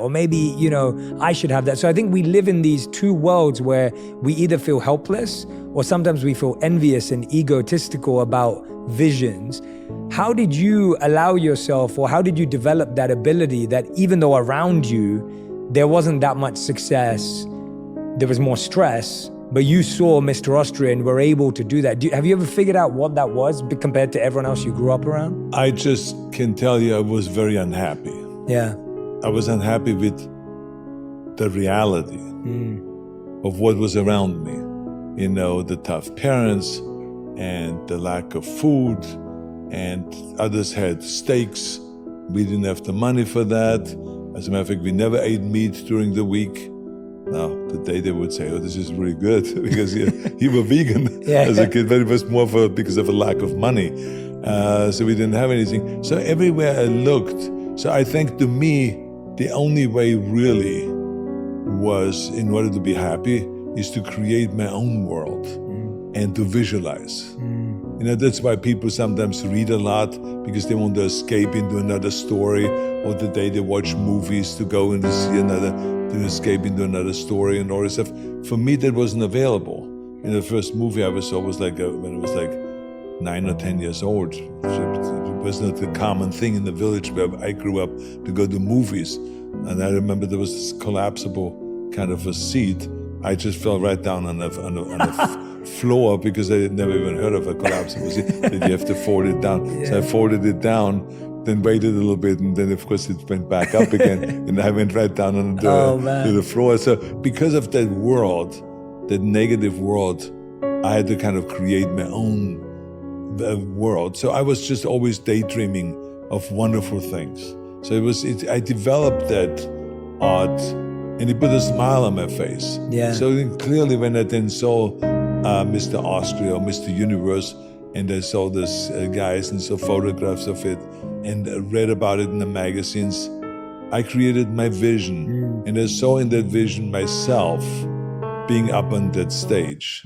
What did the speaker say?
Or maybe, I should have that. So I think we live in these two worlds where we either feel helpless or sometimes we feel envious and egotistical about visions. How did you allow yourself, or how did you develop that ability that even though around you there wasn't that much success, there was more stress, but you saw Mr. Austria and were able to do that? Have you ever figured out what that was compared to everyone else you grew up around? I just can tell you I was very unhappy. Yeah. I was unhappy with the reality of what was around me. The tough parents and the lack of food, and others had steaks. We didn't have the money for that. As a matter of fact, we never ate meat during the week. Now, today they would say, oh, this is really good because you were vegan as a kid, but it was more because of a lack of money. So we didn't have anything. So everywhere I looked, so I think to me, the only way really was, in order to be happy, is to create my own world and to visualize. That's why people sometimes read a lot, because they want to escape into another story, or the day they watch movies to go and to see to escape into another story and all this stuff. For me, that wasn't available. The first movie I ever saw was when I was 9 or 10 years old. It was not the common thing in the village where I grew up to go to movies. And I remember there was this collapsible kind of a seat. I just fell right down on the floor because I had never even heard of a collapsible seat. That you have to fold it down. Yeah. So I folded it down, then waited a little bit, and then of course it went back up again. And I went right down on to the floor. So because of that world, that negative world, I had to kind of create my own world. So I was just always daydreaming of wonderful things. So I developed that art, and it put a smile on my face. Yeah. So clearly when I then saw Mr. Austria or Mr. Universe, and I saw this guys and saw photographs of it and read about it in the magazines, I created my vision. And I saw in that vision myself being up on that stage.